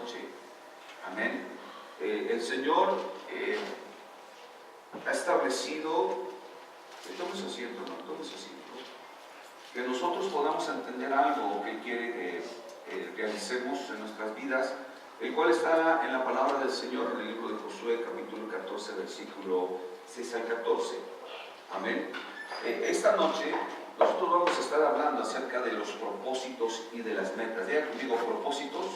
noche. Amén. El Señor ha establecido, tomes asiento, ¿no? Tomes asiento, que nosotros podamos entender algo que Él quiere que realicemos en nuestras vidas, el cual está en la palabra del Señor en el libro de Josué, capítulo 14, versículo 6 al 14. Amén. Esta noche nosotros vamos a estar hablando acerca de los propósitos y de las metas. Diga conmigo, propósitos.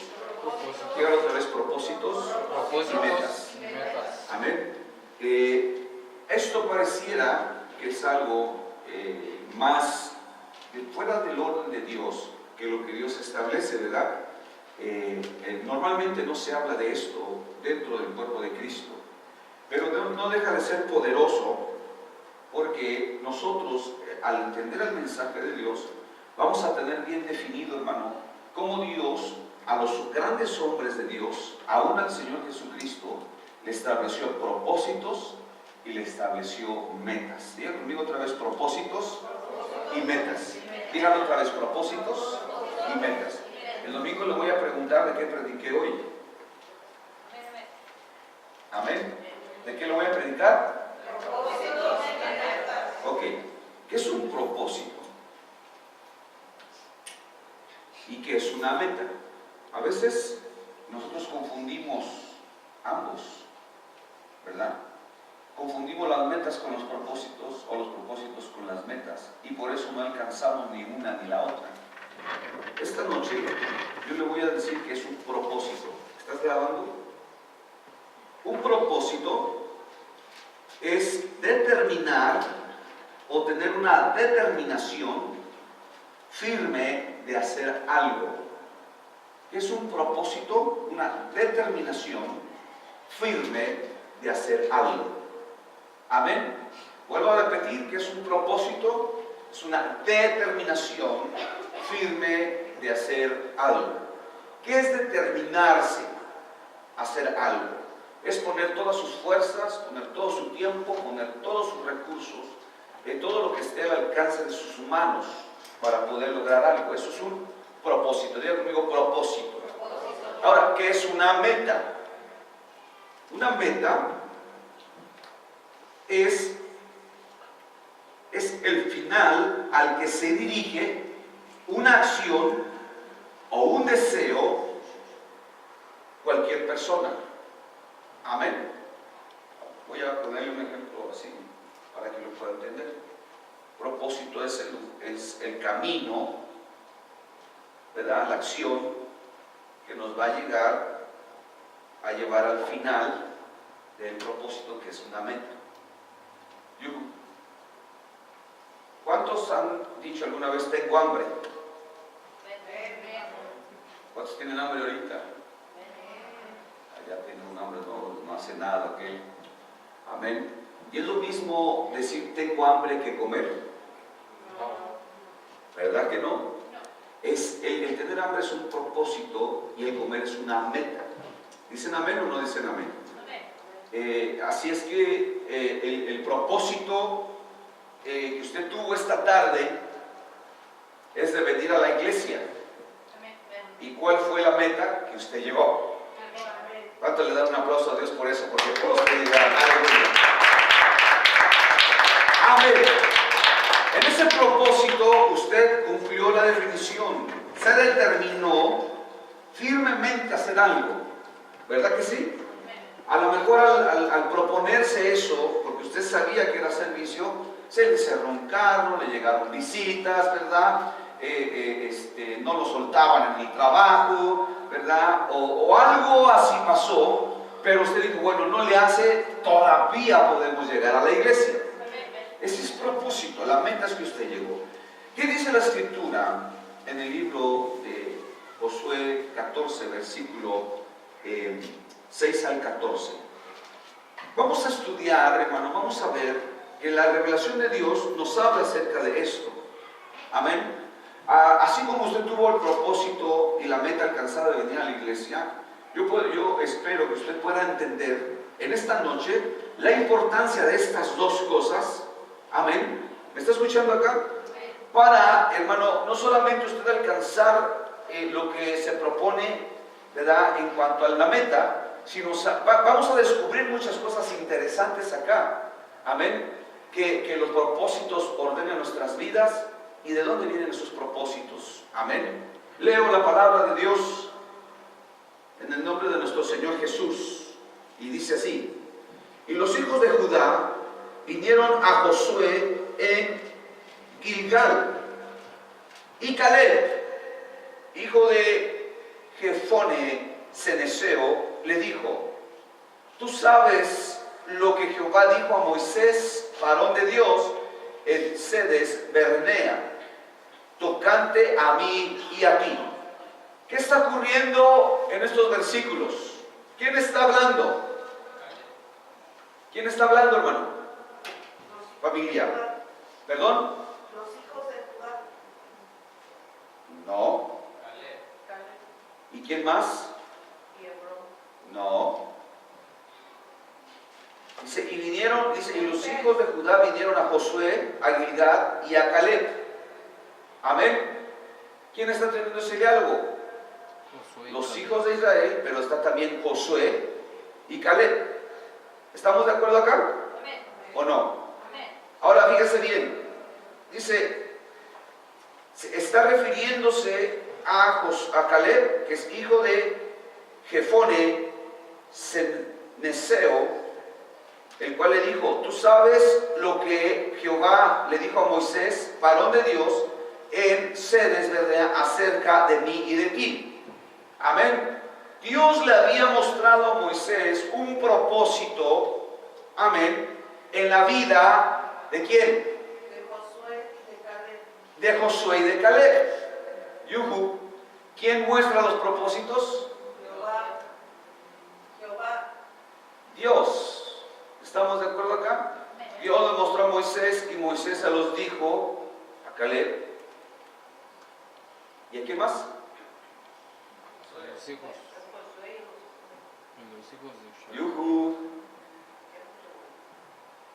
Diga otra vez, propósitos y metas. Amén. Esto pareciera que es algo más fuera del orden de Dios que lo que Dios establece, ¿verdad? Normalmente no se habla de esto dentro del cuerpo de Cristo, pero no deja de ser poderoso, porque nosotros, al entender el mensaje de Dios, vamos a tener bien definido, hermano, cómo Dios a los grandes hombres de Dios, aún al Señor Jesucristo, le estableció propósitos y le estableció metas. Diga conmigo otra vez, propósitos y metas. Díganlo otra vez, propósitos y metas. El domingo le voy a preguntar de qué prediqué hoy. Amén. ¿De qué lo voy a predicar? Ok. ¿Qué es un propósito? ¿Y qué es una meta? A veces nosotros confundimos ambos, ¿verdad? Confundimos las metas con los propósitos o los propósitos con las metas, y por eso no alcanzamos ni una ni la otra. Esta noche yo le voy a decir que es un propósito. ¿Estás grabando? Un propósito es determinar o tener una determinación firme de hacer algo. ¿Qué es un propósito? Una determinación firme de hacer algo. Amén. Vuelvo a repetir que es un propósito, es una determinación firme de hacer algo. ¿Qué es determinarse a hacer algo? Es poner todas sus fuerzas, poner todo su tiempo, poner todos sus recursos, todo lo que esté al alcance de sus manos para poder lograr algo. Eso es un propósito. Diga conmigo, propósito. Ahora, ¿qué es una meta? Una meta es el final al que se dirige una acción o un deseo cualquier persona. Amén. Voy a ponerle un ejemplo así para que lo pueda entender. Propósito es el camino, ¿verdad? La acción que nos va a llevar al final del propósito, que es una meta. ¿Cuántos han dicho alguna vez tengo hambre? ¿Cuántos tienen hambre ahorita? Ya tienen un hambre, no hace nada aquel. Amén. ¿Y es lo mismo decir tengo hambre que comer? ¿Verdad que no? El tener hambre es un propósito y el comer es una meta. ¿Dicen amén o no dicen amén? Así es que el propósito que usted tuvo esta tarde es de venir a la iglesia. ¿Y cuál fue la meta que usted llegó? ¿Cuánto le dan un aplauso a Dios por eso? Porque todos pueden llegar a algo. Amén. En ese propósito usted cumplió la definición. Se determinó firmemente hacer algo. ¿Verdad que sí? A lo mejor al proponerse eso, porque usted sabía que era servicio, se le cerró un carro, le llegaron visitas, ¿verdad? No lo soltaban en el trabajo, ¿verdad? O algo así pasó, pero usted dijo, bueno, no le hace, todavía podemos llegar a la iglesia. Ese es propósito, la meta es que usted llegó. ¿Qué dice la Escritura en el libro de Josué 14, versículo 6 al 14? Vamos a estudiar, hermano, vamos a ver que la revelación de Dios nos habla acerca de esto. Amén. Así como usted tuvo el propósito y la meta alcanzada de venir a la iglesia, yo espero que usted pueda entender en esta noche la importancia de estas dos cosas. Amén. ¿Me está escuchando acá? Para, hermano, no solamente usted alcanzar lo que se propone ¿verdad?, en cuanto a la meta, sino vamos a descubrir muchas cosas interesantes acá. Amén. Que los propósitos ordenen nuestras vidas y de dónde vienen esos propósitos. Amén. Leo la palabra de Dios en el nombre de nuestro Señor Jesús y dice así: y los hijos de Judá vinieron a Josué en Gilgal, y Caleb, hijo de Jefone Ceneseo, le dijo: tú sabes lo que Jehová dijo a Moisés, varón de Dios, en Cedes Bernea, tocante a mí y a ti. ¿Qué está ocurriendo en estos versículos? ¿Quién está hablando? ¿Quién está hablando, hermano? Familia. ¿Perdón? Los hijos de Judá. No. ¿Y quién más? Y Hebrón. No. Dice, y vinieron, dice, y los hijos de Judá vinieron a Josué, a Gilgal y a Caleb. Amén. ¿Quién está teniendo ese diálogo? Josué, Los hijos de Israel, pero está también Josué y Caleb. ¿Estamos de acuerdo acá? Amén. ¿O no? Amén. Ahora fíjese bien. Dice, se está refiriéndose a Caleb, que es hijo de Jefone Ceneseo, el cual le dijo: tú sabes lo que Jehová le dijo a Moisés, varón de Dios, en Cedes, ¿verdad?, acerca de mí y de ti. Amén. Dios le había mostrado a Moisés un propósito, amén, en la vida ¿de quién? De Josué y de Caleb. De Josué y de Caleb. Yuhu. ¿Quién muestra los propósitos? Jehová. Dios. ¿Estamos de acuerdo acá? Dios le mostró a Moisés y Moisés se los dijo a Caleb. ¿Y a quién más? los hijos, Josué y los hijos de Israel. Yuhu.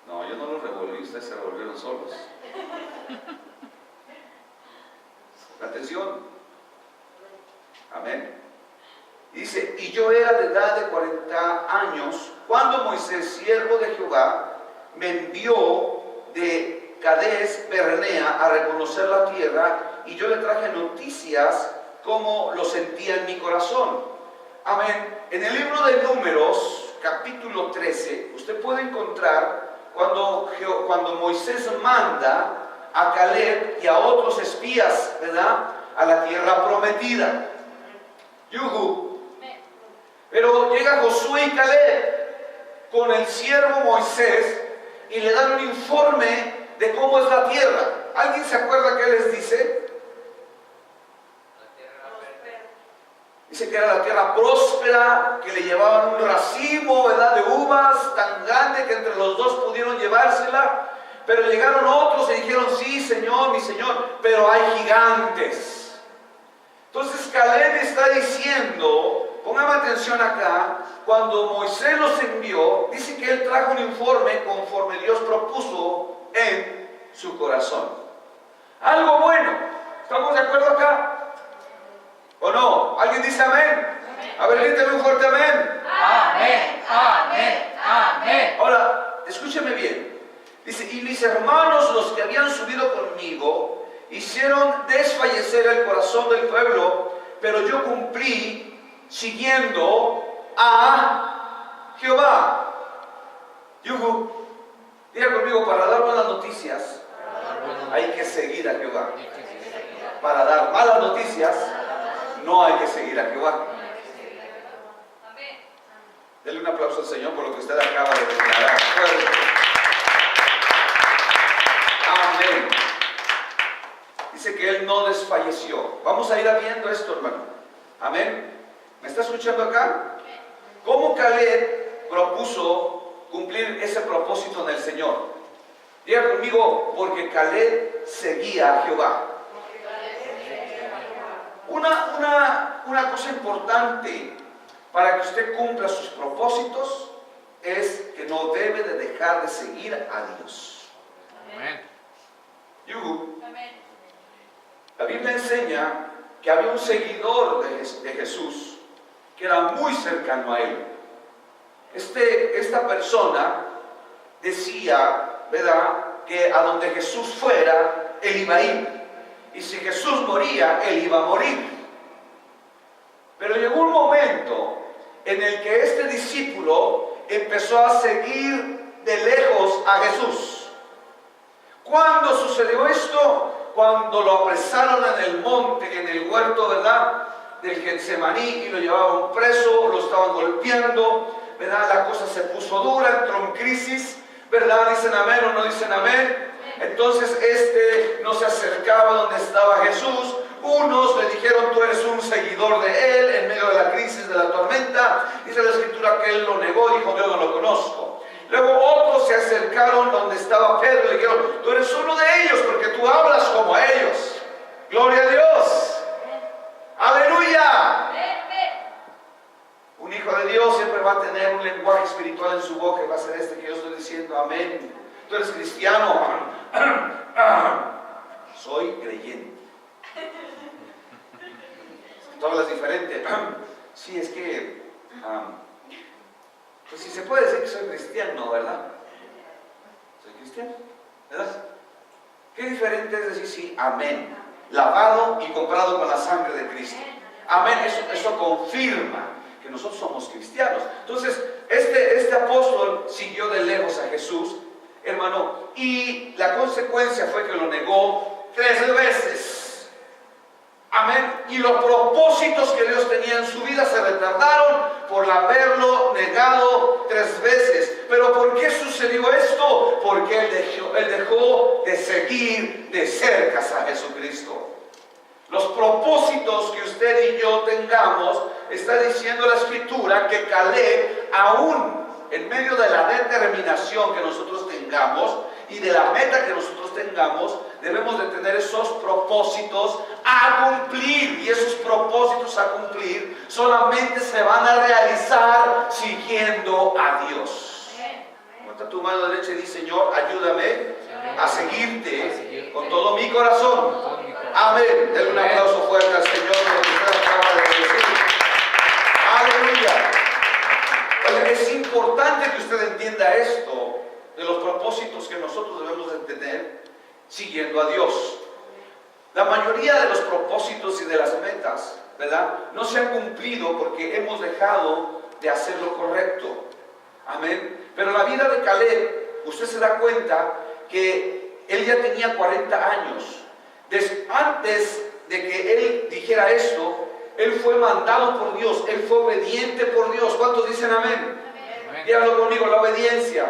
No, yo no los revolví, ustedes se revolvieron solos. Atención. Amén. Dice, y yo era de edad de 40 años cuando Moisés, siervo de Jehová, me envió de Cades Bernea a reconocer la tierra, y yo le traje noticias como lo sentía en mi corazón. Amén. En el libro de Números, capítulo 13, usted puede encontrar cuando Moisés manda a Caleb y a otros espías, ¿verdad?, a la tierra prometida. Yuhu. Pero llega Josué y Caleb con el siervo Moisés y le dan un informe de cómo es la tierra. ¿Alguien se acuerda qué les dice? Dice que era la tierra próspera, que le llevaban un racimo, ¿verdad?, de uvas tan grande que entre los dos pudieron llevársela. Pero llegaron otros y dijeron: sí, Señor, mi Señor, pero hay gigantes. Entonces Caleb está diciendo, póngame atención acá, cuando Moisés los envió, dice que él trajo un informe conforme Dios propuso en su corazón. Algo bueno. ¿Estamos de acuerdo acá? ¿O no? ¿Alguien dice amén? A ver, grítame un fuerte amén. Amén. Amén. Amén. Ahora, escúcheme bien. Dice, y mis hermanos, los que habían subido conmigo, hicieron desfallecer el corazón del pueblo, pero yo cumplí siguiendo a Jehová. Yuhu. Diga conmigo, para dar buenas noticias hay que seguir a Jehová. Para dar malas noticias no hay que seguir a Jehová. Denle un aplauso al Señor por lo que usted acaba de declarar. Amén. Dice que Él no desfalleció. Vamos a ir viendo esto, hermano. Amén. ¿Me está escuchando acá? ¿Cómo Caleb propuso cumplir ese propósito en el Señor? Diga conmigo, porque Caleb seguía a Jehová. Una cosa importante para que usted cumpla sus propósitos es que no debe de dejar de seguir a Dios. Amén. Yuhu. La Biblia enseña que había un seguidor de Jesús que era muy cercano a él. Esta persona decía, ¿verdad?, que a donde Jesús fuera, él iba a ir. Y si Jesús moría, él iba a morir. Pero llegó un momento en el que este discípulo empezó a seguir de lejos a Jesús. ¿Cuándo sucedió esto? Cuando lo apresaron en el monte, en el huerto, ¿verdad?, del Getsemaní, y lo llevaban preso, lo estaban golpeando, ¿verdad? La cosa se puso dura, entró en crisis, ¿verdad? ¿Dicen amén o no dicen amén? Entonces no se acercaba donde estaba Jesús. Unos le dijeron, tú eres un seguidor de él, en medio de la crisis, de la tormenta. Dice la escritura que él lo negó, dijo, yo no lo conozco. Luego otros se acercaron donde estaba Pedro y le dijeron, tú eres uno de ellos porque tú hablas como ellos. Gloria a Dios. Aleluya. Un hijo de Dios siempre va a tener un lenguaje espiritual en su boca y va a ser este que yo estoy diciendo, amén. Tú eres cristiano. Soy creyente. Tú hablas diferente. Sí, es que pues si se puede decir que soy cristiano, ¿verdad? Soy cristiano, ¿verdad? Qué diferente es decir sí, amén, lavado y comprado con la sangre de Cristo. Amén, eso confirma que nosotros somos cristianos. Entonces, este apóstol siguió de lejos a Jesús, hermano, y la consecuencia fue que lo negó 3 veces. Amén. Y los propósitos que Dios tenía en su vida se retardaron por haberlo negado 3 veces. ¿Pero por qué sucedió esto? Porque él dejó de seguir de cerca a Jesucristo. Los propósitos que usted y yo tengamos, está diciendo la Escritura que Caleb, aún en medio de la determinación que nosotros tengamos y de la meta que nosotros tengamos, debemos de tener esos propósitos a cumplir. Y esos propósitos a cumplir solamente se van a realizar siguiendo a Dios. Levanta tu mano derecha y di, Señor, ayúdame a seguirte con todo mi corazón. Amén. Denle un aplauso fuerte al Señor por lo que usted acaba de decir. Aleluya. Es importante que usted entienda esto de los propósitos que nosotros debemos de tener siguiendo a Dios. La mayoría de los propósitos y de las metas, ¿verdad?, no se han cumplido porque hemos dejado de hacer lo correcto. Amén. Pero la vida de Caleb, usted se da cuenta que él ya tenía 40 años. Antes de que él dijera esto, él fue mandado por Dios, él fue obediente por Dios. ¿Cuántos dicen amén? Díganlo conmigo, la obediencia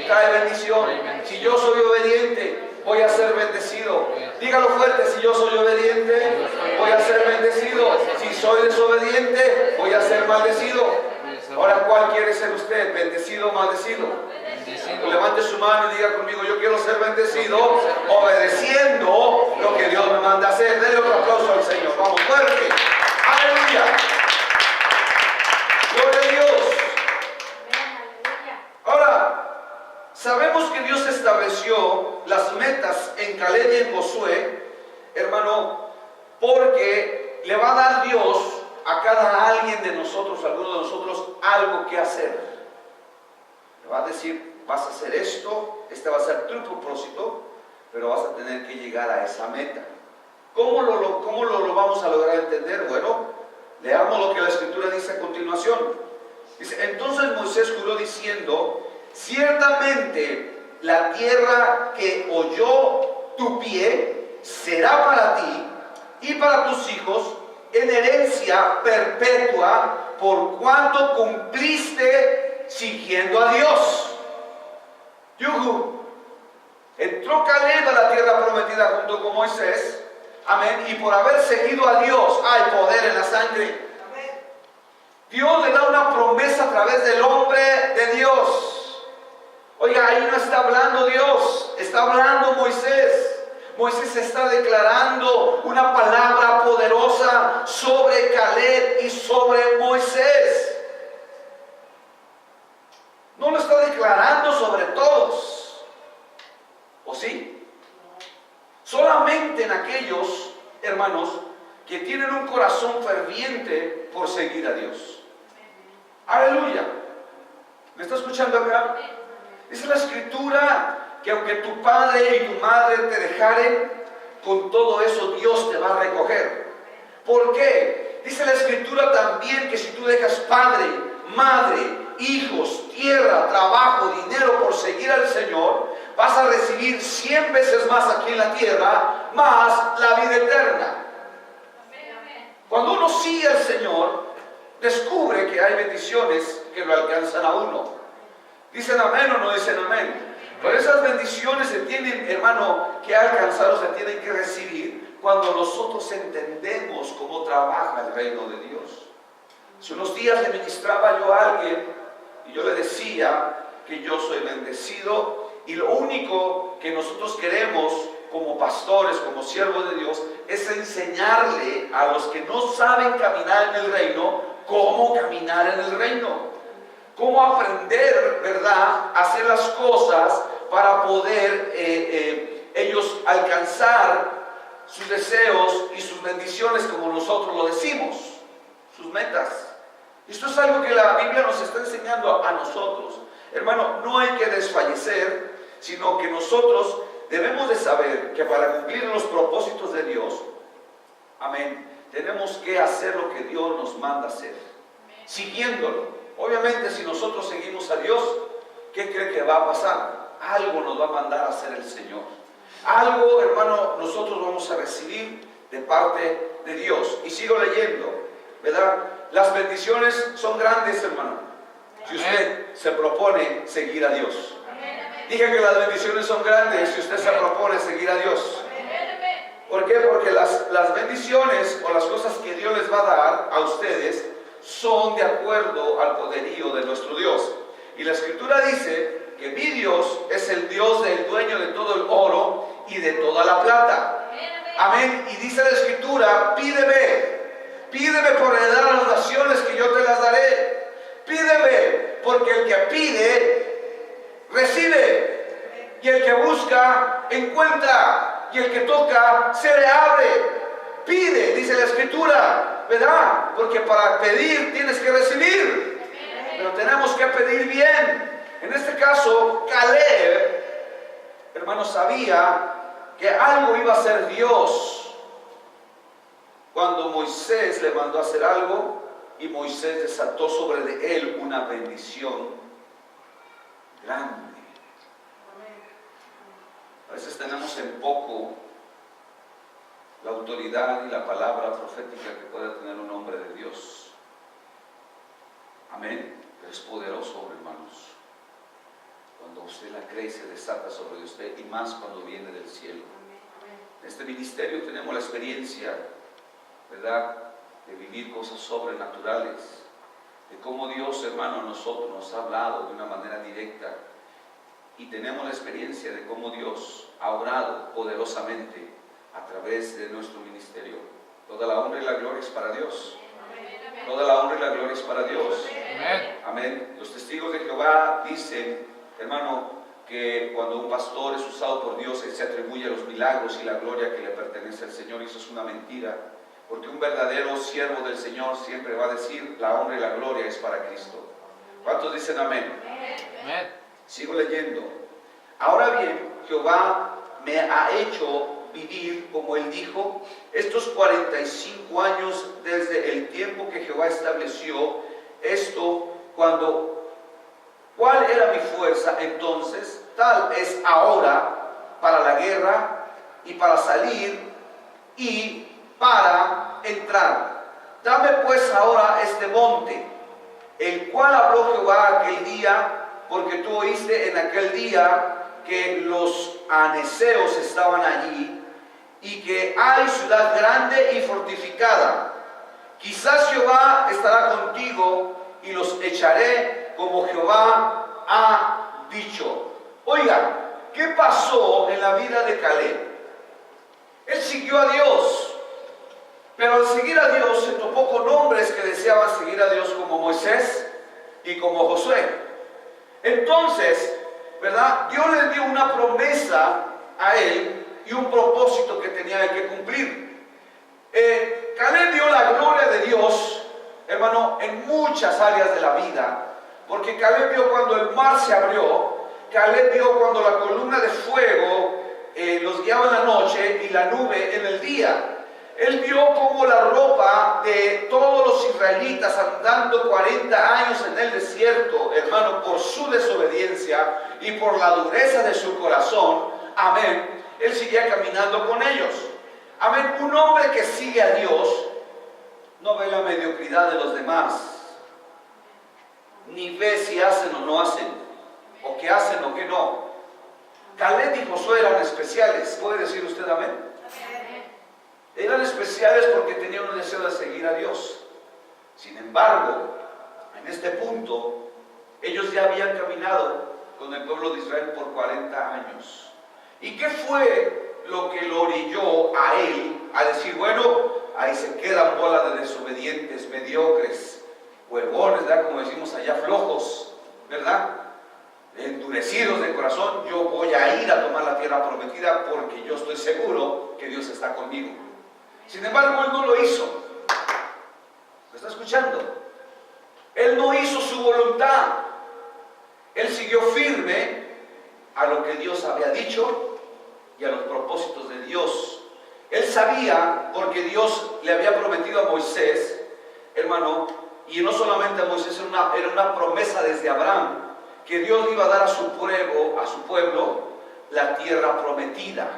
trae bendición. Si yo soy obediente, voy a ser bendecido. Dígalo fuerte, si yo soy obediente, voy a ser bendecido. Si soy desobediente, voy a ser maldecido. Ahora, ¿cuál quiere ser usted? ¿Bendecido o maldecido? Levante su mano y diga conmigo, yo quiero ser bendecido obedeciendo lo que Dios me manda hacer. Denle otro aplauso al Señor. Vamos, fuerte. Aleluya. Gloria a Dios. Ahora, sabemos que Dios estableció las metas en Caleb y en Josué, hermano, porque le va a dar Dios a cada alguien de nosotros, alguno de nosotros, algo que hacer. Le va a decir, vas a hacer esto, este va a ser tu propósito, pero vas a tener que llegar a esa meta. ¿Cómo lo vamos a lograr entender? Bueno, leamos lo que la Escritura dice a continuación. Dice, entonces Moisés juró diciendo, ciertamente la tierra que holló tu pie será para ti y para tus hijos en herencia perpetua, por cuanto cumpliste siguiendo a Dios. Yuhu. Entró Caleb a la tierra prometida junto con Moisés. Amén. Y por haber seguido a Dios, hay poder en la sangre. Dios le da una promesa a través del hombre de Dios. Oiga, ahí no está hablando Dios, está hablando Moisés. Moisés está declarando una palabra poderosa sobre Caleb y sobre Moisés. No lo está declarando sobre todos. ¿O sí? Solamente en aquellos, hermanos, que tienen un corazón ferviente por seguir a Dios. Aleluya. ¿Me está escuchando acá? Dice la Escritura que aunque tu padre y tu madre te dejaren, con todo eso Dios te va a recoger. ¿Por qué? Dice la Escritura también que si tú dejas padre, madre, hijos, tierra, trabajo, dinero por seguir al Señor, vas a recibir 100 veces más aquí en la tierra, más la vida eterna. Cuando uno sigue al Señor, descubre que hay bendiciones que lo alcanzan a uno. ¿Dicen amén o no dicen amén? Pero esas bendiciones se tienen, hermano, que alcanzar o se tienen que recibir cuando nosotros entendemos cómo trabaja el reino de Dios. Hace unos días le ministraba yo a alguien y yo le decía que yo soy bendecido y lo único que nosotros queremos como pastores, como siervos de Dios, es enseñarle a los que no saben caminar en el reino, cómo caminar en el reino. Cómo aprender, ¿verdad?, a hacer las cosas para poder ellos alcanzar sus deseos y sus bendiciones, como nosotros lo decimos, sus metas. Esto es algo que la Biblia nos está enseñando a nosotros. Hermano, no hay que desfallecer, sino que nosotros debemos de saber que para cumplir los propósitos de Dios, amén, tenemos que hacer lo que Dios nos manda hacer, siguiéndolo. Obviamente, si nosotros seguimos a Dios, ¿qué cree que va a pasar? Algo nos va a mandar a hacer el Señor. Algo, hermano, nosotros vamos a recibir de parte de Dios. Y sigo leyendo, ¿verdad? Las bendiciones son grandes, hermano, si usted se propone seguir a Dios. Dije que las bendiciones son grandes si usted se propone seguir a Dios. ¿Por qué? Porque las bendiciones o las cosas que Dios les va a dar a ustedes son de acuerdo al poderío de nuestro Dios. Y la Escritura dice que mi Dios es el Dios del dueño de todo el oro y de toda la plata. Amén. Y dice la Escritura, pídeme por heredar a las naciones que yo te las daré. Pídeme, porque el que pide, recibe. Y el que busca, encuentra. Y el que toca, se le abre. Pide, dice la Escritura, ¿verdad? Porque para pedir tienes que recibir. Pero tenemos que pedir bien. En este caso, Caleb, hermano, sabía que algo iba a hacer Dios cuando Moisés le mandó a hacer algo y Moisés desató sobre de él una bendición grande. A veces tenemos en poco la autoridad y la palabra profética que puede tener un hombre de Dios. Amén. Es poderoso, hermanos. Cuando usted la cree, se desata sobre usted, y más cuando viene del cielo. En este ministerio tenemos la experiencia, ¿verdad?, de vivir cosas sobrenaturales, de cómo Dios, hermano, a nosotros nos ha hablado de una manera directa, y tenemos la experiencia de cómo Dios ha obrado poderosamente a través de nuestro ministerio. Toda la honra y la gloria es para Dios. Toda la honra y la gloria es para Dios. Amén. Los testigos de Jehová dicen, hermano, que cuando un pastor es usado por Dios, él se atribuye los milagros y la gloria que le pertenece al Señor, y eso es una mentira, porque un verdadero siervo del Señor siempre va a decir, la honra y la gloria es para Cristo. ¿Cuántos dicen amén? Amén. Sigo leyendo. Ahora bien, Jehová me ha hecho vivir, como él dijo, estos 45 años desde el tiempo que Jehová estableció esto, ¿cuál era mi fuerza entonces? Tal es ahora para la guerra y para salir y para entrar. Dame pues ahora este monte, el cual habló Jehová aquel día, porque tú oíste en aquel día que los anaseos estaban allí, y que hay ciudad grande y fortificada. Quizás Jehová estará contigo y los echaré como Jehová ha dicho. Oiga, ¿qué pasó en la vida de Caleb? Él siguió a Dios, pero al seguir a Dios se topó con hombres que deseaban seguir a Dios, como Moisés y como Josué. Entonces, ¿verdad?, Dios le dio una promesa a él y un propósito que tenía que cumplir. Caleb vio la gloria de Dios, hermano, en muchas áreas de la vida. Porque Caleb vio cuando el mar se abrió, Caleb vio cuando la columna de fuego los guiaba en la noche y la nube en el día. Él vio cómo la ropa de todos los israelitas andando 40 años en el desierto, hermano, por su desobediencia y por la dureza de su corazón, amén, él seguía caminando con ellos. Amén, un hombre que sigue a Dios no ve la mediocridad de los demás, ni ve si hacen o no hacen, o que hacen o que no. Caleb y Josué eran especiales, ¿puede decir usted amén? Eran especiales porque tenían un deseo de seguir a Dios. Sin embargo, en este punto, ellos ya habían caminado con el pueblo de Israel por 40 años. ¿Y qué fue lo que lo orilló a él a decir, bueno, ahí se quedan bola de desobedientes, mediocres, huevones, ¿verdad? Como decimos allá, flojos, ¿verdad? Endurecidos de corazón, yo voy a ir a tomar la tierra prometida porque yo estoy seguro que Dios está conmigo. Sin embargo, él no lo hizo. ¿Me está escuchando? Él no hizo su voluntad. Él siguió firme a lo que Dios había dicho y a los propósitos de Dios. Él sabía, porque Dios le había prometido a Moisés, hermano, y no solamente a Moisés, era una promesa desde Abraham, que Dios le iba a dar a su pueblo, la tierra prometida.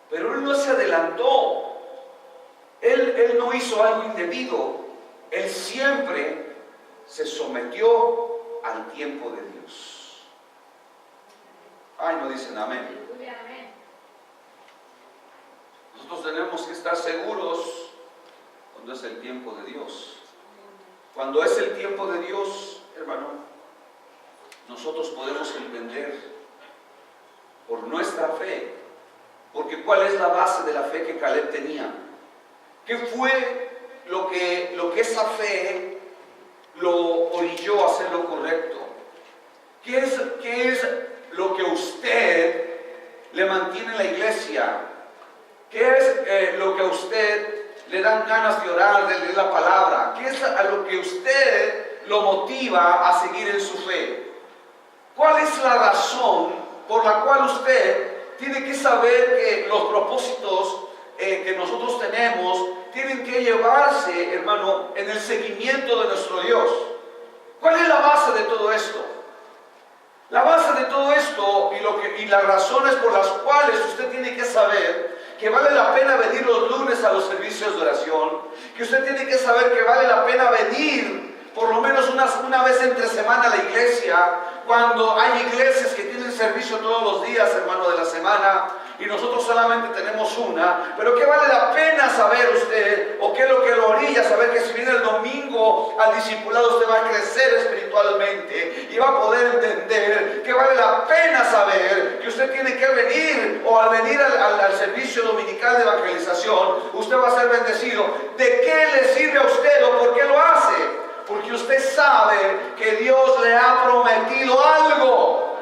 Pero él no se adelantó. Él no hizo algo indebido. Él siempre se sometió al tiempo de Dios. Ay, no dicen amén. Nosotros tenemos que estar seguros cuando es el tiempo de Dios. Cuando es el tiempo de Dios, hermano, nosotros podemos entender por nuestra fe. Porque ¿cuál es la base de la fe que Caleb tenía? ¿Qué fue lo que esa fe lo orilló a hacer lo correcto? ¿Qué es lo que usted le mantiene en la iglesia? ¿Qué es lo que a usted le dan ganas de orar, de leer la palabra? ¿Qué es a lo que usted lo motiva a seguir en su fe? ¿Cuál es la razón por la cual usted tiene que saber que los propósitos que nosotros tenemos tienen que llevarse, hermano, en el seguimiento de nuestro Dios? ¿Cuál es la base de todo esto? La base de todo esto y las razones por las cuales usted tiene que saber que vale la pena venir los lunes a los servicios de oración, que usted tiene que saber que vale la pena venir por lo menos una vez entre semana a la iglesia, cuando hay iglesias que tienen servicio todos los días, hermano, de la semana, y nosotros solamente tenemos una. Pero ¿qué vale la pena saber usted? ¿O qué es lo que lo orilla? Saber que si viene el domingo al discipulado usted va a crecer espiritualmente y va a poder entender que vale la pena saber que usted tiene que venir, o al venir al servicio dominical de evangelización, usted va a ser bendecido. ¿De qué le sirve a usted o por qué lo hace? Porque usted sabe que Dios le ha prometido algo.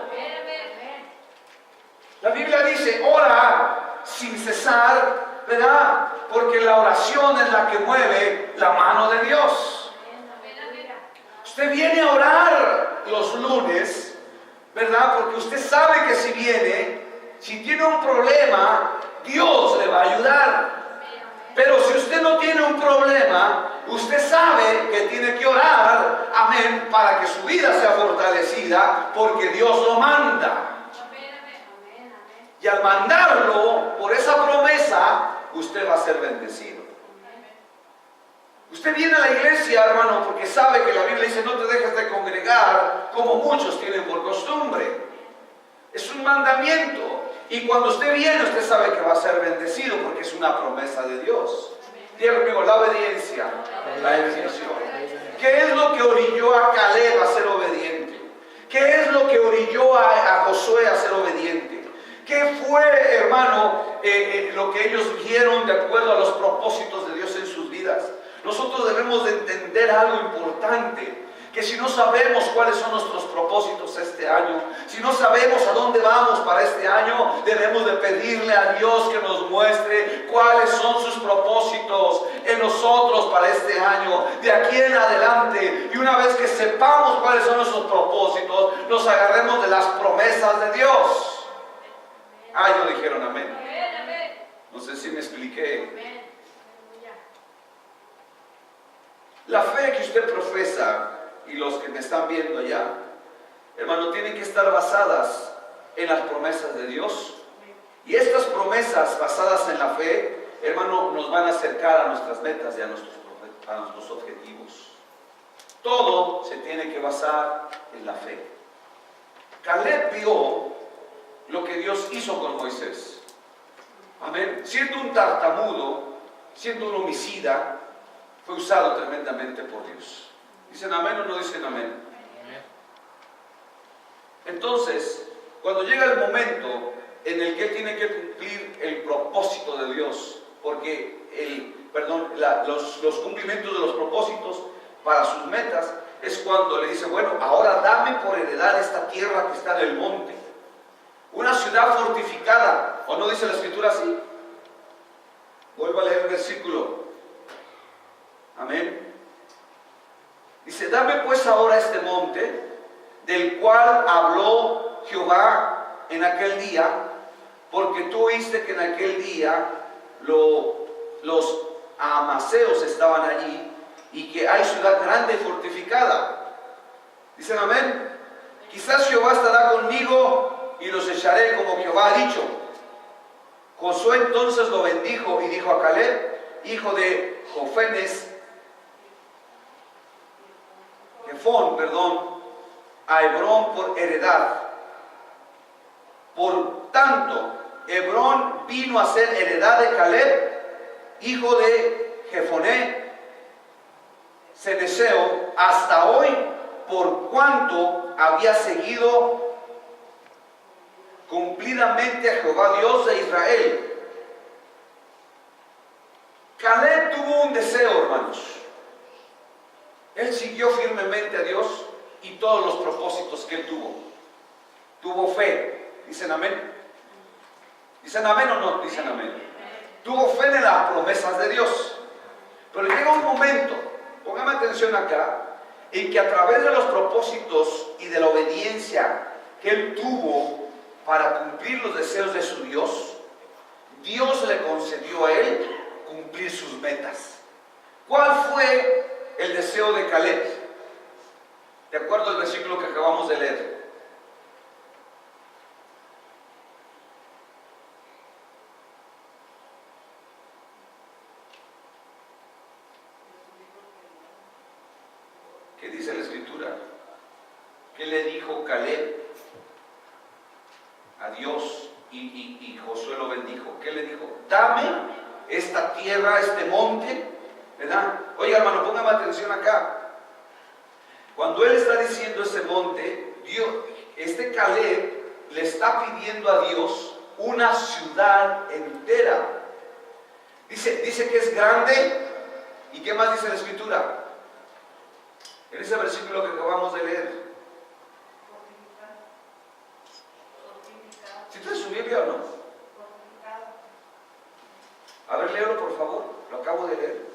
La Biblia dice, ora sin cesar, ¿verdad? Porque la oración es la que mueve la mano de Dios. Usted viene a orar los lunes, ¿verdad? Porque usted sabe que si tiene un problema, Dios le va a ayudar. Pero si usted no tiene un problema, usted sabe que tiene que orar, amén, para que su vida sea fortalecida, porque Dios lo manda. Y al mandarlo por esa promesa, usted va a ser bendecido. Usted viene a la iglesia, hermano, porque sabe que la Biblia dice, no te dejes de congregar como muchos tienen por costumbre. Es un mandamiento. Y cuando usted viene, usted sabe que va a ser bendecido porque es una promesa de Dios. Diga conmigo, la obediencia, la edificación. ¿Qué es lo que orilló a Caleb a ser obediente? ¿Qué es lo que orilló a Josué a ser obediente? ¿Qué fue, hermano, lo que ellos vieron de acuerdo a los propósitos de Dios en sus vidas? Nosotros debemos de entender algo importante, que si no sabemos cuáles son nuestros propósitos este año, si no sabemos a dónde vamos para este año, debemos de pedirle a Dios que nos muestre cuáles son sus propósitos en nosotros para este año, de aquí en adelante. Y una vez que sepamos cuáles son nuestros propósitos, nos agarremos de las promesas de Dios. Ah, no dijeron amén. No sé si me expliqué. La fe que usted profesa y los que me están viendo allá, hermano, tienen que estar basadas en las promesas de Dios. Y estas promesas basadas en la fe, hermano, nos van a acercar a nuestras metas y a nuestros objetivos. Todo se tiene que basar en la fe. Caleb vio lo que Dios hizo con Moisés. Amén. Siendo un tartamudo, siendo un homicida, fue usado tremendamente por Dios. ¿Dicen amén o no dicen amén? Entonces, cuando llega el momento en el que él tiene que cumplir el propósito de Dios, porque los cumplimientos de los propósitos para sus metas, es cuando le dice, bueno, ahora dame por heredad esta tierra que está en el monte, una ciudad fortificada. ¿O no dice la escritura así? Vuelvo a leer el versículo. Amén. Dice, dame pues ahora este monte, del cual habló Jehová en aquel día, porque tú oíste que en aquel día los amaceos estaban allí, y que hay ciudad grande y fortificada. Dicen amén. Quizás Jehová estará conmigo y los echaré como Jehová ha dicho. Josué entonces lo bendijo y dijo a Caleb, hijo de Jefón, a Hebrón por heredad. Por tanto, Hebrón vino a ser heredad de Caleb, hijo de Jefoné, ceneseo, hasta hoy, por cuanto había seguido cumplidamente a Jehová Dios de Israel. Caleb tuvo un deseo, hermanos. Él siguió firmemente a Dios y todos los propósitos que él tuvo. Tuvo fe. ¿Dicen amén? ¿Dicen amén o no dicen amén? Tuvo fe en las promesas de Dios. Pero llega un momento, póngame atención acá, en que a través de los propósitos y de la obediencia que él tuvo para cumplir los deseos de su Dios, Dios le concedió a él cumplir sus metas. ¿Cuál fue el deseo de Caleb? De acuerdo al versículo que acabamos de leer. ¿Qué dice la escritura? ¿Qué le dijo Caleb a Dios? Y Josué lo bendijo. ¿Qué le dijo? Dame esta tierra, este monte, ¿verdad? Oye, hermano, póngame atención acá. Cuando él está diciendo ese monte, Caleb le está pidiendo a Dios una ciudad entera. Dice que es grande. ¿Y qué más dice la escritura? En ese versículo que acabamos de leer. ¿Sí trae su Biblia o no? A ver, léelo por favor. Lo acabo de leer.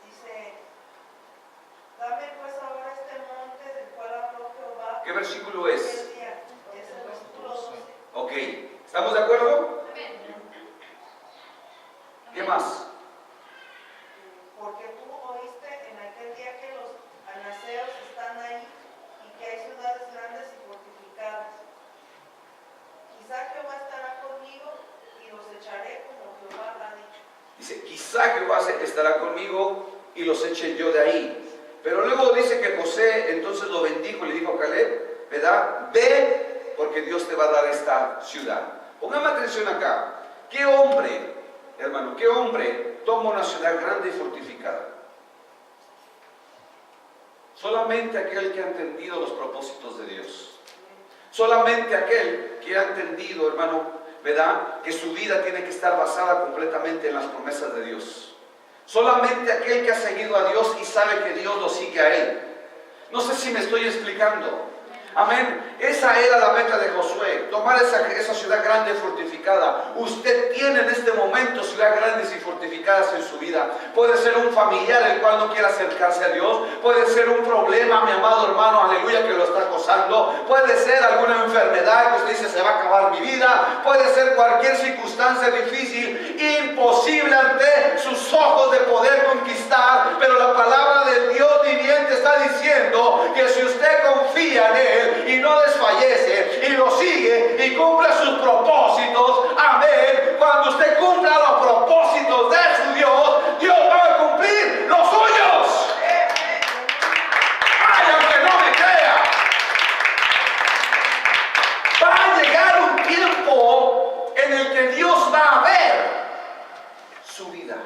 Dice, dame pues ahora este monte del cual habló Jehová. ¿Qué versículo es? Es el versículo 12. Ok. ¿Estamos de acuerdo? ¿Qué más? Porque tú oíste en aquel día que los anaseos están ahí y que hay ciudades grandes y fortificadas. Quizá Jehová estará conmigo y los echaré como Jehová ha dicho. Dice, quizá Jehová estará conmigo y los eche yo de ahí. Pero luego dice que José entonces lo bendijo y le dijo a Caleb, ¿verdad? Ve, porque Dios te va a dar esta ciudad. Póngame atención acá. ¿Qué hombre, hermano, qué hombre toma una ciudad grande y fortificada? Solamente aquel que ha entendido los propósitos de Dios. Solamente aquel que ha entendido, hermano, ¿verdad?, que su vida tiene que estar basada completamente en las promesas de Dios. Solamente aquel que ha seguido a Dios y sabe que Dios lo sigue a él. No sé si me estoy explicando. Amén. Esa era la meta de Josué, tomar esa ciudad grande y fortificada. Usted tiene en este momento ciudades grandes y fortificadas en su vida. Puede ser un familiar el cual no quiere acercarse a Dios. Puede ser un problema, mi amado hermano, aleluya, que lo está acosando. Puede ser alguna enfermedad que usted dice se va a acabar mi vida. Puede ser cualquier circunstancia difícil, imposible ante sus ojos de poder conquistar. Pero la palabra del Dios viviente está diciendo que si usted confía en Él y no desfallece y lo sigue y cumple sus propósitos, amén, cuando usted cumpla los propósitos de su Dios, Dios va a cumplir los suyos. Ay, aunque no me crea, va a llegar un tiempo en el que Dios va a ver su vida,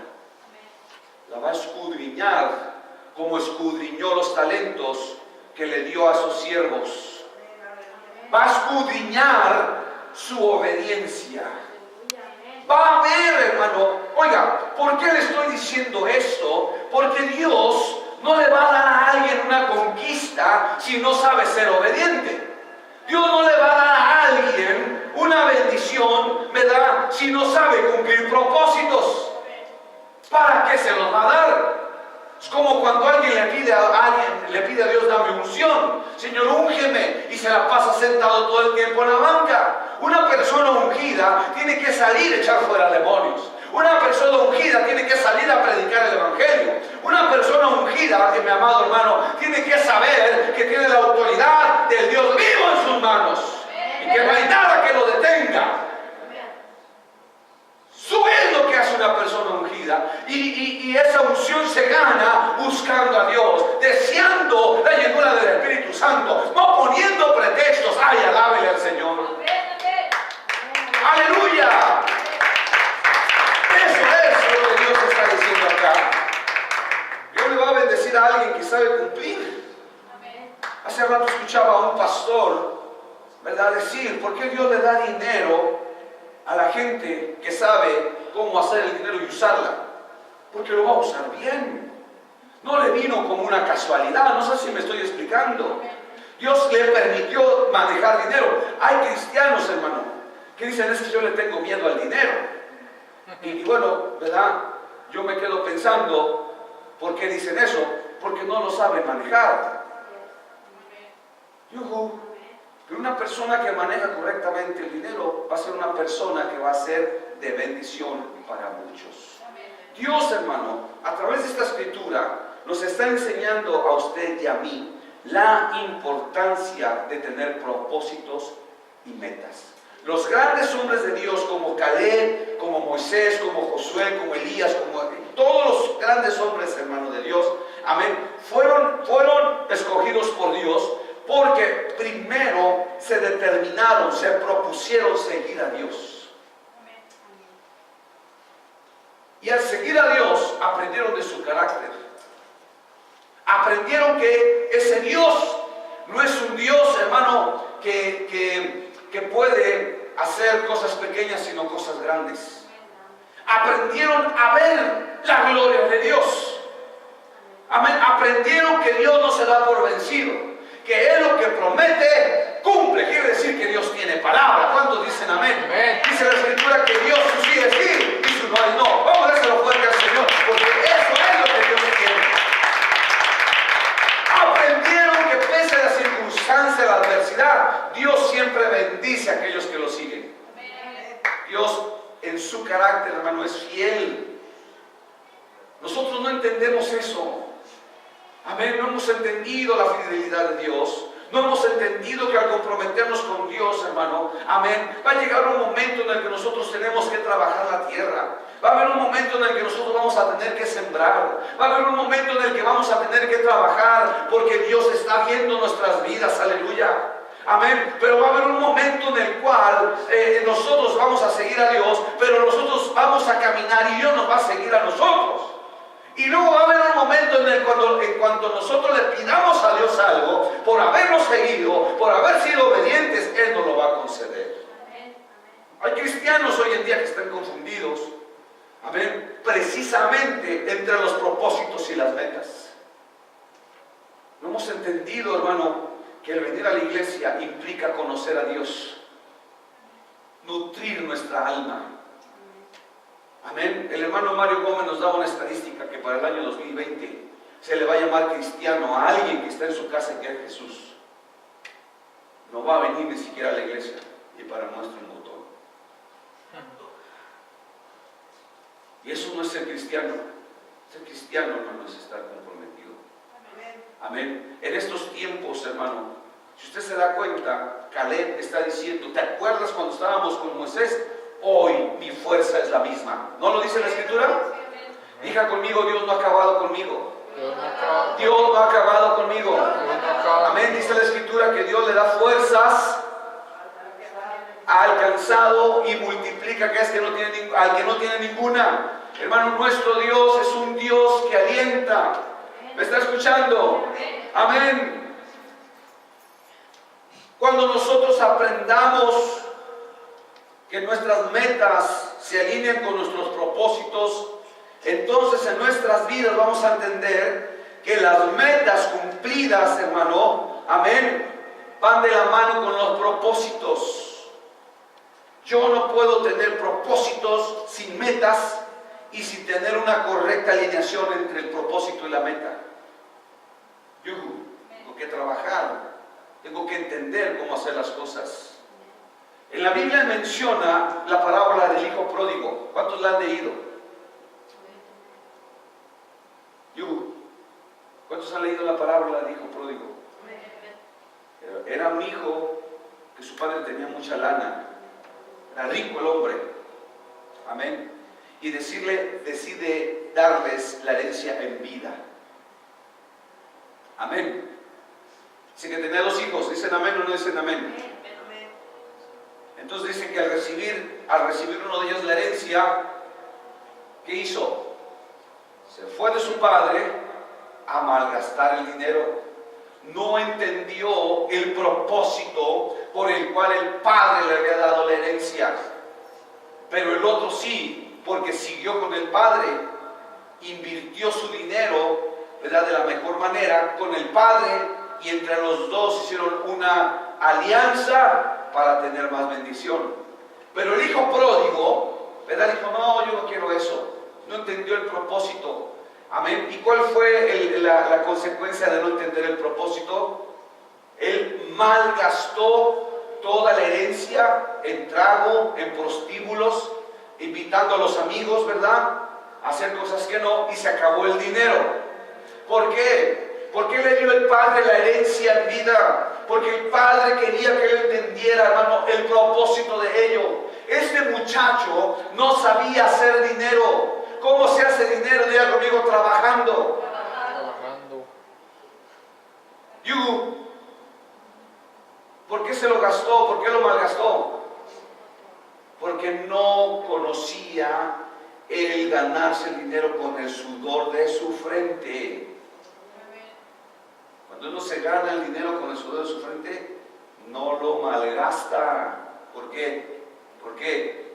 la va a escudriñar como escudriñó los talentos que le dio a sus siervos. Va a escudriñar su obediencia. Va a ver, hermano. Oiga, ¿por qué le estoy diciendo esto? Porque Dios no le va a dar a alguien una conquista si no sabe ser obediente. Dios no le va a dar a alguien una bendición, ¿verdad?, si no sabe cumplir propósitos. ¿Para qué se los va a dar? Es como cuando alguien le pide a Dios, dame unción. Señor, úngeme, y se la pasa sentado todo el tiempo en la banca. Una persona ungida tiene que salir a echar fuera demonios. Una persona ungida tiene que salir a predicar el evangelio. Una persona ungida, mi amado hermano, tiene que saber que tiene la autoridad del Dios vivo en sus manos y que no hay nada que lo detenga. Eso es lo que hace una persona ungida, y esa unción se gana buscando a Dios, deseando la llenura del Espíritu Santo, no poniendo pretextos. Ay, alábele al Señor. Aleluya. Eso es lo que Dios está diciendo acá. Dios le va a bendecir a alguien que sabe cumplir. Hace rato escuchaba a un pastor, ¿verdad?, decir, ¿por qué Dios le da dinero a la gente que sabe cómo hacer el dinero y usarla? Porque lo va a usar bien. No le vino como una casualidad. No sé si me estoy explicando. Dios le permitió manejar dinero. Hay cristianos, hermano, que dicen, es que yo le tengo miedo al dinero. Y bueno, ¿verdad?, yo me quedo pensando, ¿por qué dicen eso? Porque no lo saben manejar. Pero una persona que maneja correctamente el dinero va a ser una persona que va a ser de bendición para muchos. Dios, hermano, a través de esta escritura nos está enseñando a usted y a mí la importancia de tener propósitos y metas. Los grandes hombres de Dios como Caleb, como Moisés, como Josué, como Elías, como todos los grandes hombres, hermano, de Dios, amén, fueron escogidos por Dios porque primero se determinaron, se propusieron seguir a Dios. Y al seguir a Dios aprendieron de su carácter. Aprendieron que ese Dios no es un Dios, hermano, que puede hacer cosas pequeñas, sino cosas grandes. Aprendieron a ver la gloria de Dios. Amén. Aprendieron que Dios no se da por vencido, que Él lo que promete, cumple. Quiere decir que Dios tiene palabra. ¿Cuántos dicen amén? Amén. Dice la Escritura que Dios su sí es sí y su no es no. Vamos a dárselo fuerte al Señor, porque eso es lo que Dios quiere. Aprendieron que pese a la circunstancia, la adversidad, Dios siempre bendice a aquellos que lo siguen. Amén. Dios en su carácter, hermano, es fiel. Nosotros no entendemos eso. Amén, no hemos entendido la fidelidad de Dios. No hemos entendido que al comprometernos con Dios, hermano, amén, va a llegar un momento en el que nosotros tenemos que trabajar la tierra. Va a haber un momento en el que nosotros vamos a tener que sembrar. Va a haber un momento en el que vamos a tener que trabajar, porque Dios está viendo nuestras vidas, aleluya. Amén, pero va a haber un momento en el cual nosotros vamos a seguir a Dios, pero nosotros vamos a caminar y Dios nos va a seguir a nosotros. Y luego va a haber un momento en cuanto nosotros le pidamos a Dios algo, por habernos seguido, por haber sido obedientes, Él nos lo va a conceder. Hay cristianos hoy en día que están confundidos, amén, precisamente entre los propósitos y las metas. No hemos entendido, hermano, que el venir a la iglesia implica conocer a Dios, nutrir nuestra alma. Amén. El hermano Mario Gómez nos daba una estadística que para el año 2020 se le va a llamar cristiano a alguien que está en su casa y que es Jesús. No va a venir ni siquiera a la iglesia y para muestra un botón. Y eso no es ser cristiano. Ser cristiano, hermano, es estar comprometido. Amén. En estos tiempos, hermano, si usted se da cuenta, Caleb está diciendo, ¿te acuerdas cuando estábamos con Moisés? Hoy mi fuerza es la misma. ¿No lo dice la Escritura? Diga conmigo, Dios no ha acabado conmigo. Dios no ha acabado conmigo. Amén. Dice la Escritura que Dios le da fuerzas al cansado y multiplica al que no tiene ninguna. Hermano, nuestro Dios es un Dios que alienta. ¿Me está escuchando? Amén. Cuando nosotros aprendamos que nuestras metas se alineen con nuestros propósitos, entonces en nuestras vidas vamos a entender que las metas cumplidas, hermano, amén, van de la mano con los propósitos. Yo no puedo tener propósitos sin metas y sin tener una correcta alineación entre el propósito y la meta. Yo tengo que trabajar, tengo que entender cómo hacer las cosas. En la Biblia menciona la parábola del hijo pródigo. ¿Cuántos la han leído? ¿Cuántos han leído la parábola del hijo pródigo? Era un hijo que su padre tenía mucha lana. Era rico el hombre. Amén. Y decide darles la herencia en vida. Amén. Dice que tenía 2 hijos. ¿Dicen amén o no dicen amén? Entonces dice que al recibir uno de ellos la herencia, ¿qué hizo? Se fue de su padre a malgastar el dinero. No entendió el propósito por el cual el padre le había dado la herencia. Pero el otro sí, porque siguió con el padre, invirtió su dinero, ¿verdad?, de la mejor manera con el padre, y entre los dos hicieron una alianza para tener más bendición. Pero el hijo pródigo, ¿verdad?, dijo, no, yo no quiero eso. No entendió el propósito. Amén. ¿Y cuál fue la consecuencia de no entender el propósito? Él malgastó toda la herencia en trago, en prostíbulos, invitando a los amigos, ¿verdad?, a hacer cosas que no, y se acabó el dinero. ¿Por qué? ¿Por qué le dio el padre la herencia en vida? Porque el padre quería que él entendiera, hermano, el propósito de ello. Este muchacho no sabía hacer dinero. ¿Cómo se hace dinero? Diga conmigo, trabajando. ¿Por qué se lo gastó? ¿Por qué lo malgastó? Porque no conocía el ganarse el dinero con el sudor de su frente. Cuando uno se gana el dinero con el sudor de su frente, no lo malgasta. ¿Por qué? ¿Por qué?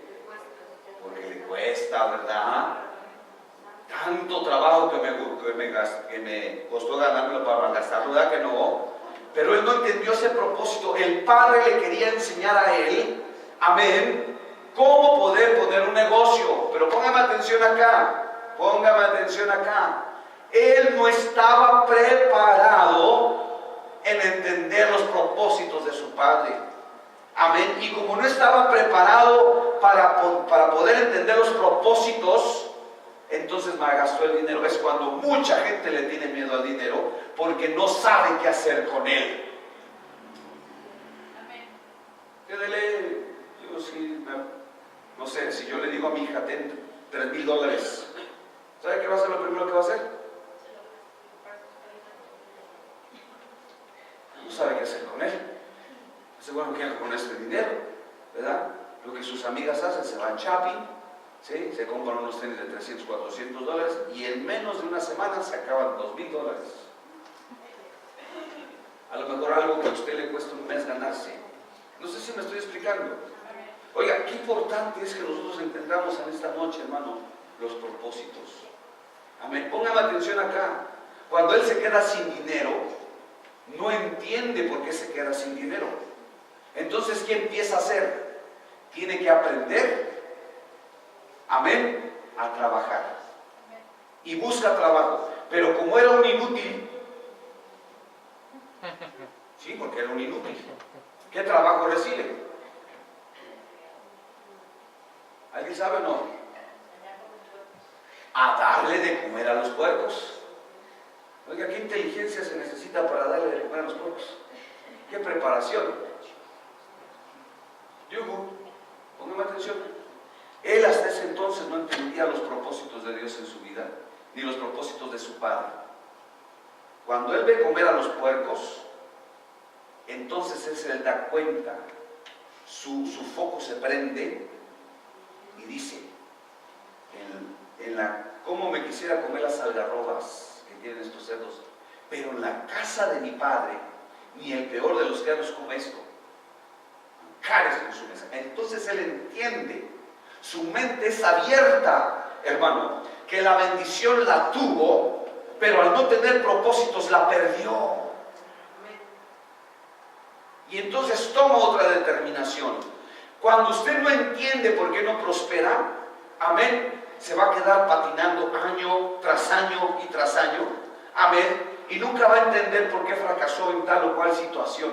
Porque le cuesta, ¿verdad? Tanto trabajo que me costó ganármelo para malgastarlo, ¿verdad que no? Pero él no entendió ese propósito. El padre le quería enseñar a él, amén, cómo poder poner un negocio. Pero póngame atención acá, póngame atención acá. Él no estaba preparado en entender los propósitos de su padre. Amén. Y como no estaba preparado para poder entender los propósitos, entonces malgastó el dinero. Es cuando mucha gente le tiene miedo al dinero porque no sabe qué hacer con él. Amén. Yo sí, no sé, si yo le digo a mi hija, ten $3,000, ¿sabe qué va a ser lo primero que va a hacer? No sabe qué hacer con él. Dice, bueno, ¿qué hago con este dinero? ¿Verdad? Lo que sus amigas hacen, se van shopping, ¿sí? Se compran unos tenis de $300, $400 y en menos de una semana se acaban $2,000. A lo mejor algo que a usted le cuesta un mes ganarse. No sé si me estoy explicando. Oiga, qué importante es que nosotros entendamos en esta noche, hermano, los propósitos. Amén. Póngame atención acá. Cuando él se queda sin dinero, no entiende por qué se queda sin dinero. Entonces, ¿qué empieza a hacer? Tiene que aprender, amén, a trabajar. Y busca trabajo. Pero como era un inútil, sí, porque era un inútil, ¿qué trabajo recibe? ¿Alguien sabe o no? A darle de comer a los puercos. Oiga, ¿qué inteligencia se necesita para darle de comer a los puercos? ¿Qué preparación? Yugo, póngame atención. Él hasta ese entonces no entendía los propósitos de Dios en su vida, ni los propósitos de su padre. Cuando él ve comer a los puercos, entonces él se da cuenta, su foco se prende y dice, cómo me quisiera comer las algarrobas que tienen estos cerdos, pero en la casa de mi padre, ni el peor de los cerdos come esto, manjares en su mesa. Entonces él entiende, su mente es abierta, hermano, que la bendición la tuvo, pero al no tener propósitos la perdió. Y entonces toma otra determinación. Cuando usted no entiende por qué no prospera, amén, se va a quedar patinando año tras año y tras año, amén, y nunca va a entender por qué fracasó en tal o cual situación.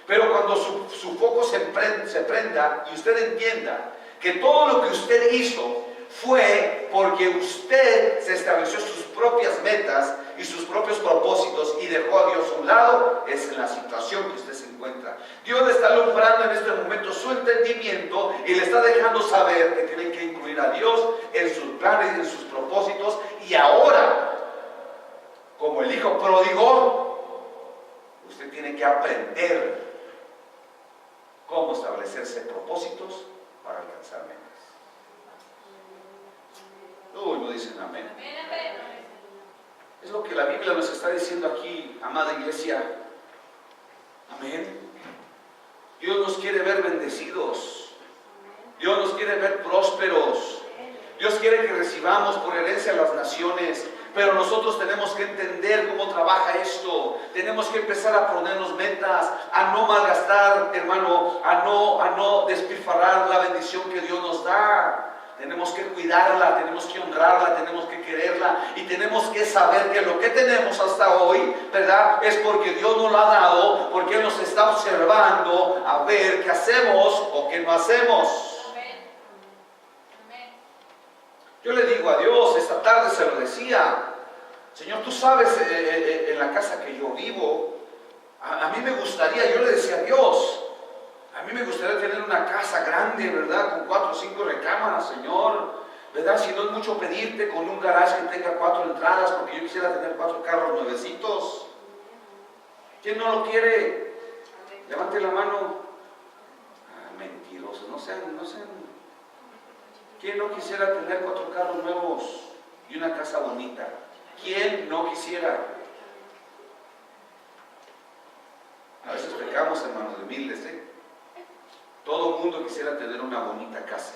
Pero cuando su foco se prenda y usted entienda que todo lo que usted hizo fue porque usted se estableció sus propias metas y sus propios propósitos y dejó a Dios a un lado, es en la situación que usted se encuentra. Dios le está alumbrando en este momento su entendimiento y le está dejando saber que tiene que incluir a Dios en sus planes y en sus propósitos. Y ahora, como el hijo pródigo, usted tiene que aprender cómo establecerse propósitos para alcanzar metas. Uy, no dicen amén. Es lo que la Biblia nos está diciendo aquí, amada iglesia. Amén. Dios nos quiere ver bendecidos. Dios nos quiere ver prósperos. Dios quiere que recibamos por herencia a las naciones. Pero nosotros tenemos que entender cómo trabaja esto. Tenemos que empezar a ponernos metas, a no malgastar, hermano, a no despilfarrar la bendición que Dios nos da. Tenemos que cuidarla, tenemos que honrarla, tenemos que quererla y tenemos que saber que lo que tenemos hasta hoy, ¿verdad? Es porque Dios nos lo ha dado, porque Él nos está observando a ver qué hacemos o qué no hacemos. Amén. Amén. Yo le digo a Dios, esta tarde se lo decía, Señor, tú sabes en la casa que yo vivo, a mí me gustaría, yo le decía a Dios, a mí me gustaría tener una casa grande, ¿verdad? Con 4 o 5 recámaras, Señor, ¿verdad? Si no es mucho pedirte, con un garaje que tenga 4 entradas, porque yo quisiera tener 4 carros nuevecitos. ¿Quién no lo quiere? Levante la mano. Mentirosos, no sean. ¿Quién no quisiera tener 4 carros nuevos y una casa bonita? ¿Quién no quisiera? A veces pecamos, hermanos, de humildes, ¿eh? Todo el mundo quisiera tener una bonita casa.